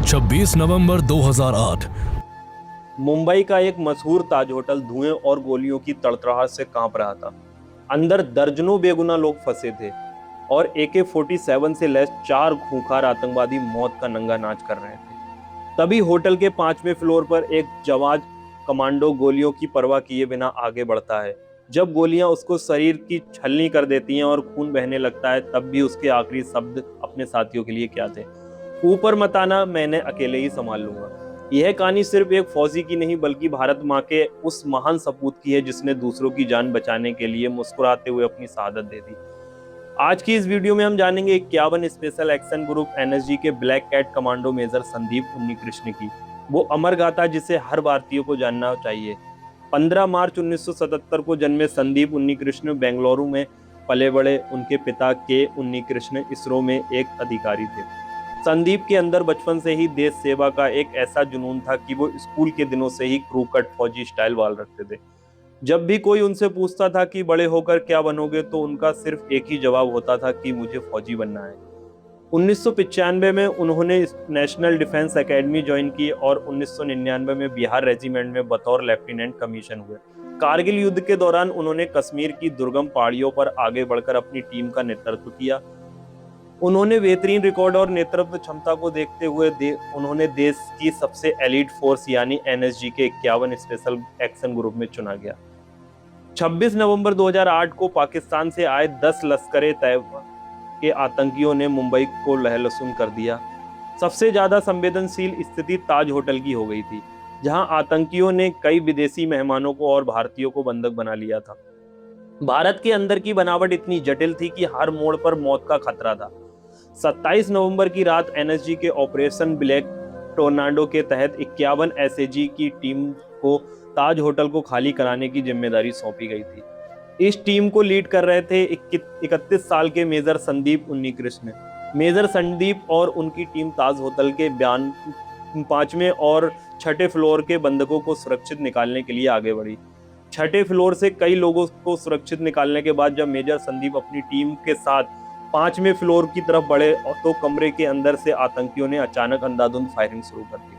26 नवंबर 2008। मुंबई का एक मशहूर ताज होटल धुएं और गोलियों की तड़तड़ाहट से कांप रहा था। अंदर दर्जनों बेगुनाह लोग फंसे थे और AK-47 से लैस 4 खूंखार आतंकवादी मौत का नंगा नाच कर रहे थे। तभी होटल के 5वें फ्लोर पर एक जवान कमांडो गोलियों की परवाह किए बिना आगे बढ़ता है। जब गोलियां उसको शरीर की छलनी कर देती हैं और खून बहने लगता है, तब भी उसके आखिरी शब्द अपने साथियों के लिए क्या थे? ऊपर मत आना, मैंने अकेले ही संभाल लूंगा। यह कहानी सिर्फ एक फौजी की नहीं बल्कि भारत माँ के उस महान सपूत की है जिसने दूसरों की जान बचाने के लिए मुस्कुराते हुए अपनी शहादत दे दी। आज की इस वीडियो में हम जानेंगे 51 स्पेशल एक्शन ग्रुप NSG के black cat commando major Sandeep Unnikrishnan की वो अमर गाथा जिसे हर भारतीय को जानना चाहिए। 15 मार्च 1977 को जन्मे संदीप उन्नीकृष्ण बेंगलुरु में पले बड़े। उनके पिता के उन्नीकृष्ण इसरो में एक अधिकारी थे। संदीप के अंदर बचपन से ही देश सेवा का एक ऐसा जुनून था कि वो स्कूल के दिनों से ही क्रू कट फौजी स्टाइल वाल रखते थे। जब भी कोई उनसे पूछता था कि बड़े होकर क्या बनोगे, तो उनका सिर्फ एक ही जवाब होता था कि मुझे फौजी बनना है। 1995 में उन्होंने नेशनल डिफेंस एकेडमी ज्वाइन की और 1999 में बिहार रेजिमेंट में बतौर लेफ्टिनेंट कमीशन हुए। कारगिल युद्ध के दौरान उन्होंने कश्मीर की दुर्गम पहाड़ियों पर आगे बढ़कर अपनी टीम का नेतृत्व किया। उन्होंने बेहतरीन रिकॉर्ड और नेतृत्व क्षमता को देखते हुए उन्होंने देश की सबसे एलीट फोर्स यानी NSG के 51 स्पेशल एक्शन ग्रुप में चुना गया। 26 नवंबर 2008 को पाकिस्तान से आए 10 लश्कर तैयबा के आतंकियों ने मुंबई को लहलसुन कर दिया। सबसे ज्यादा संवेदनशील स्थिति ताज होटल की हो गई थी, जहां आतंकियों ने कई विदेशी मेहमानों को और भारतीयों को बंधक बना लिया था। भारत के अंदर की बनावट इतनी जटिल थी कि हर मोड़ पर मौत का खतरा था। 27 नवंबर की रात NSG के ऑपरेशन ब्लैक टोर्नाडो के तहत 51 SAG की टीम को ताज होटल को खाली कराने की जिम्मेदारी सौंपी गई थी। इस टीम को लीड कर रहे थे 31 साल के मेजर संदीप उन्नीकृष्ण। मेजर संदीप और उनकी टीम ताज होटल के 5वें और 6ठे फ्लोर के बंधकों को सुरक्षित निकालने के लिए आगे बढ़ी। 6ठे फ्लोर से कई लोगों को सुरक्षित निकालने के बाद जब मेजर संदीप अपनी टीम के साथ 5वें फ्लोर की तरफ बढ़े तो कमरे के अंदर से आतंकियों ने अचानक अंधाधुंध फायरिंग शुरू कर दी।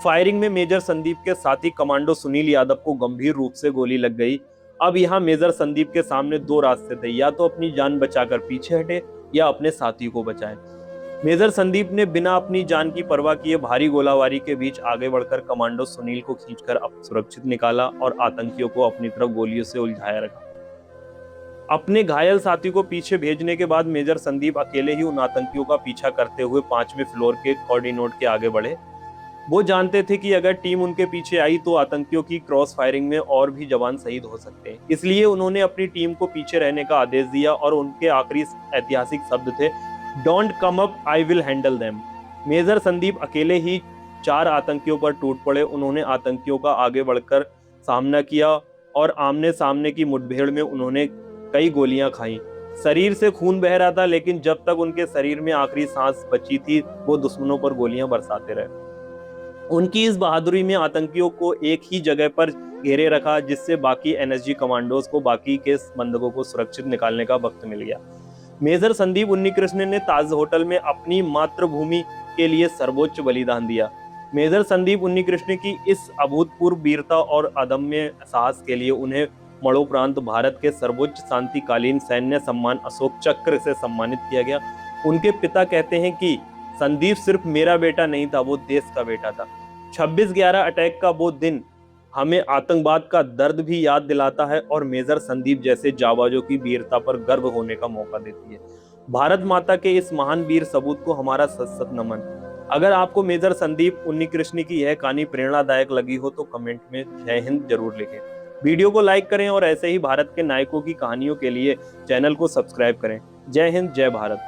फायरिंग में मेजर संदीप के साथी कमांडो सुनील यादव को गंभीर रूप से गोली लग गई। अब यहाँ मेजर संदीप के सामने दो रास्ते थे, या तो अपनी जान बचाकर पीछे हटे या अपने साथी को बचाएं। मेजर संदीप ने बिना अपनी जान की परवाह किए भारी गोलाबारी के बीच आगे बढ़कर कमांडो सुनील को खींचकर सुरक्षित निकाला और आतंकियों को अपनी तरफ गोलियों से उलझाया रखा। अपने घायल साथी को पीछे भेजने के बाद मेजर संदीप अकेले ही उन आतंकियों का पीछा करते हुए 5वें फ्लोर के कोऑर्डिनेट के आगे बढ़े। वो जानते थे कि अगर टीम उनके पीछे आई तो आतंकियों की क्रॉस फायरिंग में और भी जवान शहीद हो सकते हैं। इसलिए उन्होंने अपनी टीम को पीछे रहने का आदेश दिया और उनके आखिरी ऐतिहासिक शब्द थे, don't come up, I will handle them. Major Sandeep अकेले ही 4 आतंकियों पर टूट पड़े। उन्होंने आतंकियों का आगे बढ़कर सामना किया और आमने सामने की मुठभेड़ में उन्होंने कई गोलियां खाई। शरीर से खून बह रहा था, लेकिन जब तक उनके शरीर में आखिरी सांस बची थी वो दुश्मनों पर गोलियां बरसाते रहे। उनकी इस बहादुरी में आतंकियों को एक ही जगह पर घेरे रखा, जिससे बाकी NSG कमांडोज को बाकी के बंधकों को सुरक्षित निकालने का वक्त मिल गया। मेजर संदीप उन्नीकृष्ण ने ताज होटल में अपनी मातृभूमि के लिए सर्वोच्च बलिदान दिया। मेजर संदीप उन्नीकृष्ण की इस अभूतपूर्व वीरता और अदम्य साहस के लिए उन्हें मरणोपरांत भारत के सर्वोच्च शांतिकालीन सैन्य सम्मान अशोक चक्र से सम्मानित किया गया। उनके पिता कहते हैं कि संदीप सिर्फ मेरा बेटा नहीं था, वो देश का बेटा था। 26/11 अटैक का वो दिन हमें आतंकवाद का दर्द भी याद दिलाता है और मेजर संदीप जैसे जाबाजों की वीरता पर गर्व होने का मौका देती है। भारत माता के इस महान वीर सबूत को हमारा सत नमन। अगर आपको मेजर संदीप उन्नीकृष्ण की यह कहानी प्रेरणादायक लगी हो तो कमेंट में जय हिंद जरूर लिखें। वीडियो को लाइक करें और ऐसे ही भारत के नायकों की कहानियों के लिए चैनल को सब्सक्राइब करें। जय हिंद, जय भारत।